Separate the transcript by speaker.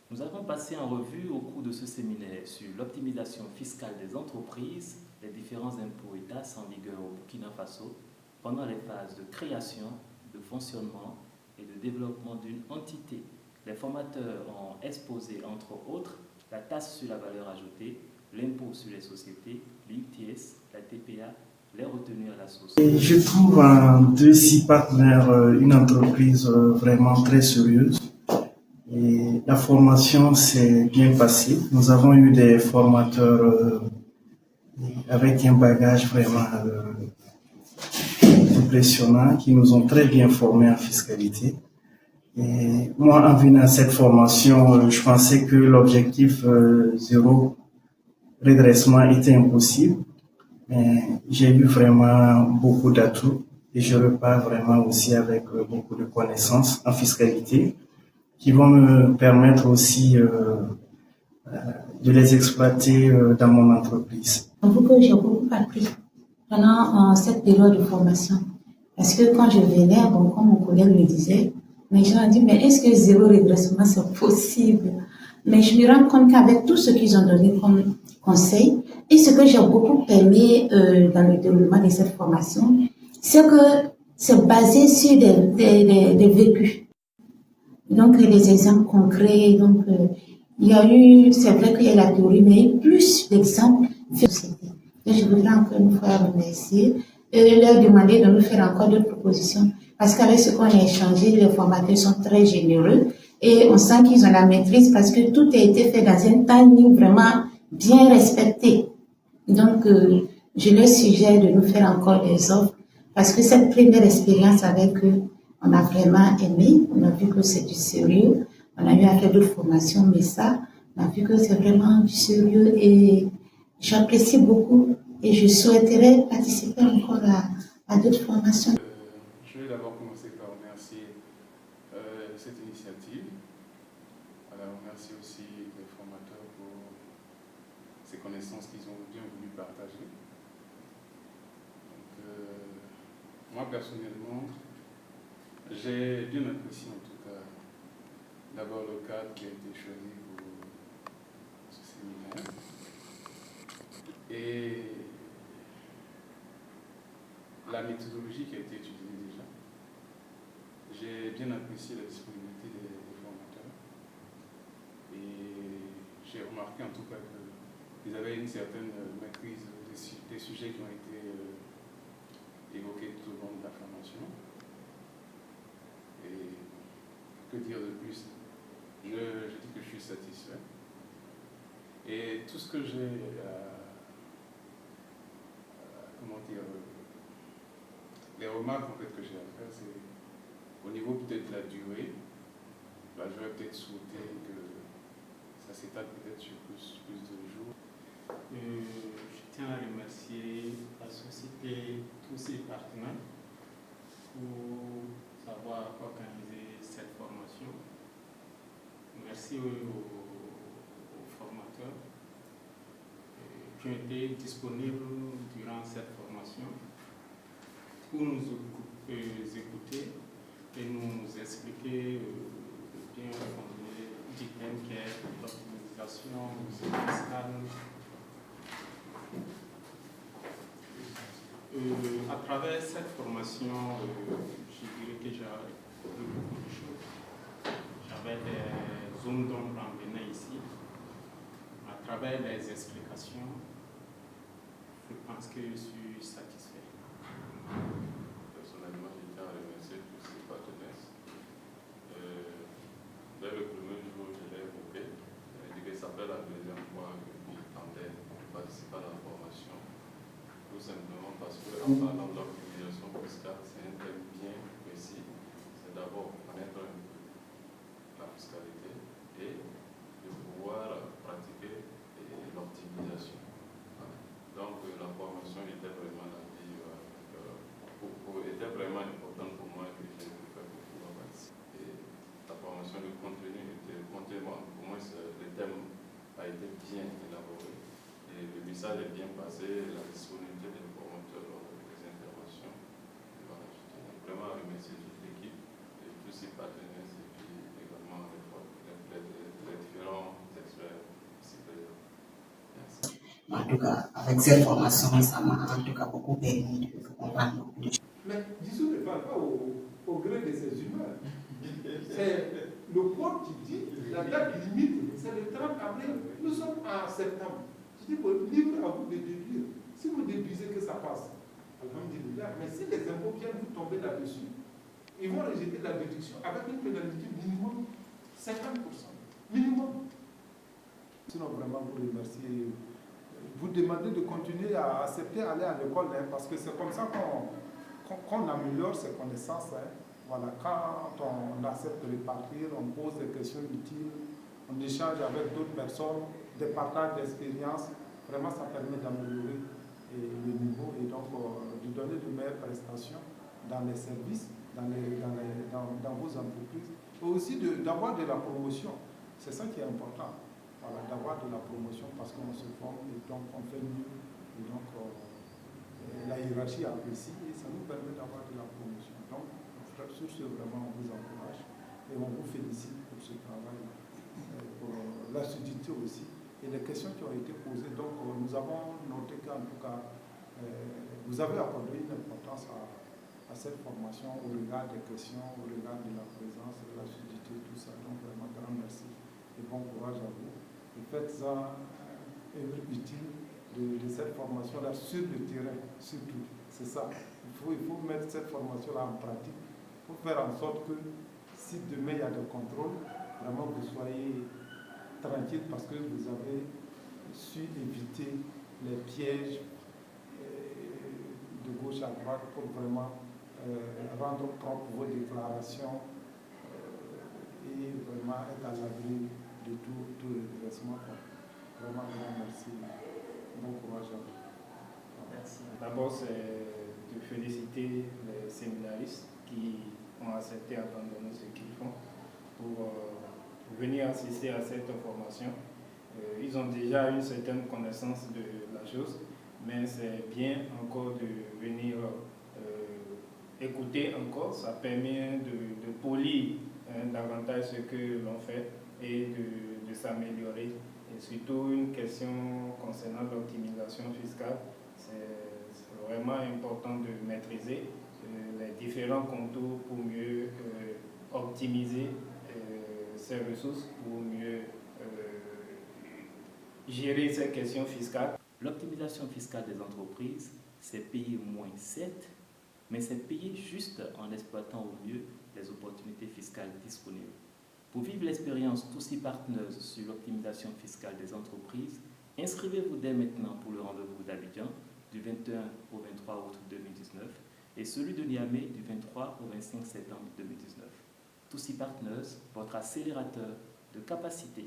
Speaker 1: Nous avons passé en revue au cours de ce séminaire sur l'optimisation fiscale des entreprises, les différents impôts et taxes en vigueur au Burkina Faso pendant les phases de création, de fonctionnement et de développement d'une entité. Les formateurs ont exposé entre autres la taxe sur la valeur ajoutée, l'impôt sur les sociétés, l'UTS, la TPA, les retenues à la source.
Speaker 2: Je trouve en 2 partenaires une entreprise vraiment très sérieuse. Et la formation s'est bien passée. Nous avons eu des formateurs avec un bagage vraiment impressionnant qui nous ont très bien formés en fiscalité. Et moi, en venant à cette formation, je pensais que l'objectif zéro redressement était impossible. Mais j'ai eu vraiment beaucoup d'atouts et je repars vraiment aussi avec beaucoup de connaissances en fiscalité qui vont me permettre aussi de les exploiter dans mon entreprise.
Speaker 3: J'avoue que j'ai beaucoup appris pendant cette période de formation. Parce que quand je venais, bon, comme mon collègue le disait, les gens ont dit, mais est-ce que zéro redressement c'est possible? Mais je me rends compte qu'avec tout ce qu'ils ont donné comme conseil, et ce que j'ai beaucoup aimé dans le déroulement de cette formation, c'est que c'est basé sur des vécus. Donc, des exemples concrets. Donc, il y a eu, c'est vrai qu'il y a la théorie, mais il y a eu plus d'exemples. Et je voudrais encore une fois remercier et leur demander de nous faire encore d'autres propositions. Parce qu'avec ce qu'on a échangé, les formateurs sont très généreux et on sent qu'ils ont la maîtrise parce que tout a été fait dans un timing vraiment bien respecté. Donc, je leur suggère de nous faire encore des offres parce que cette première expérience avec eux, on a vraiment aimé, on a vu que c'est du sérieux, on a eu à faire d'autres formations, mais ça, on a vu que c'est vraiment du sérieux et j'apprécie beaucoup et je souhaiterais participer encore à d'autres formations.
Speaker 4: Je vais d'abord commencer par remercier cette initiative. Alors, remercier aussi les formateurs pour ces connaissances qu'ils ont bien voulu partager. Donc, moi, personnellement, j'ai bien apprécié en tout cas d'abord le cadre qui a été choisi pour ce séminaire et la méthodologie qui a été utilisée déjà. J'ai bien apprécié la disponibilité des formateurs et j'ai remarqué en tout cas qu'ils avaient une certaine maîtrise des sujets qui ont été évoqués tout au long de la formation. Et que dire de plus? Je dis que je suis satisfait. Et tout ce que j'ai, comment dire, les remarques en fait, que j'ai à faire, c'est au niveau peut-être de la durée. Là, j'aurais peut-être souhaité que ça s'étale peut-être sur plus de jours.
Speaker 5: Je tiens à remercier la société, tous ses partenaires pour avoir organisé cette formation. Merci aux formateurs qui ont été disponibles durant cette formation pour nous écouter et nous expliquer le bien fondé du thème qui est l'optimisation fiscale. À travers cette formation, je dirais que j'ai appris beaucoup de choses. J'avais des zones d'ombre en venant ici. À travers les explications, je pense que je suis satisfait.
Speaker 4: Personnellement, je tiens à remercier tous ces partenaires. Dès le premier jour, je l'ai évoqué. Je dis que ça fait la deuxième fois que je tentais de participer à la formation. Tout simplement parce qu'en parlant de l'optimisation fiscale, c'est un thème bien précis. C'est d'abord connaître la fiscalité et de pouvoir pratiquer l'optimisation. Donc la formation était vraiment était vraiment importante pour moi et j'ai pu faire beaucoup de participer. Et la formation, le contenu était pour moi le thème a été bien élaboré et le message est bien passé, la disponibilité des formateurs lors des interventions. Voilà, je tiens vraiment à remercier toute l'équipe et tous ses partenaires et puis également les différents
Speaker 6: tout cas, avec cette formation, ça m'a en tout cas beaucoup permis de comprendre beaucoup de choses.
Speaker 7: Mais Dissou ne parle pas au gré de ses humeurs. C'est le code qui dit, la date limite, c'est le 30 avril. Nous sommes en septembre. Je dis, libre à vous de déduire. Si vous déduisez que ça passe, alhamdulillah. Mais si les impôts viennent vous tomber là-dessus, ils vont rejeter la déduction avec une pénalité minimum 50%. Minimum. Sinon, vraiment, vous remercier. Vous demandez de continuer à accepter aller à l'école, hein, parce que c'est comme ça qu'on améliore ses connaissances. Hein. Voilà, quand on accepte de repartir, on pose des questions utiles, on échange avec d'autres personnes, des partages d'expériences, vraiment ça permet d'améliorer le niveau et donc de donner de meilleures prestations dans les services, dans vos entreprises, et aussi d'avoir de la promotion. C'est ça qui est important, voilà, d'avoir de la promotion parce qu'on se forme et donc on fait mieux. Et donc la hiérarchie apprécie et ça nous permet d'avoir de la promotion. Donc, sur ce, vraiment, on vous encourage et on vous félicite pour ce travail, pour l'assiduité aussi. Et les questions qui ont été posées, donc nous avons noté qu'en tout cas, vous avez accordé une importance à cette formation au regard des questions, au regard de la présence, de l'assiduité, tout ça. Donc vraiment, grand merci et bon courage à vous. Et faites-en œuvre utile de cette formation-là sur le terrain, surtout. C'est ça. Il faut mettre cette formation-là en pratique pour faire en sorte que si demain il y a des contrôles, vraiment vous soyez tranquille parce que vous avez su éviter les pièges de gauche à droite pour vraiment rendre propre vos déclarations et vraiment être à l'abri de tout redressement. Vraiment, merci. Bon courage à vous.
Speaker 5: Merci. D'abord, c'est de féliciter les séminaristes qui ont accepté d'abandonner ce qu'ils font pour venir assister à cette formation. Ils ont déjà une certaine connaissance de la chose, mais c'est bien encore de venir écouter encore. Ça permet de polir davantage ce que l'on fait et de s'améliorer. Et surtout une question concernant l'optimisation fiscale, c'est vraiment important de maîtriser les différents contours pour mieux optimiser ces ressources, pour mieux gérer ces questions fiscales.
Speaker 1: L'optimisation fiscale des entreprises, c'est payer moins, certes, mais c'est payer juste en exploitant au mieux les opportunités fiscales disponibles. Pour vivre l'expérience Toussi Partners sur l'optimisation fiscale des entreprises, inscrivez-vous dès maintenant pour le rendez-vous d'Abidjan du 21 au 23 août 2019 et celui de Niamey du 23 au 25 septembre 2019. Toussi Partners, votre accélérateur de capacité.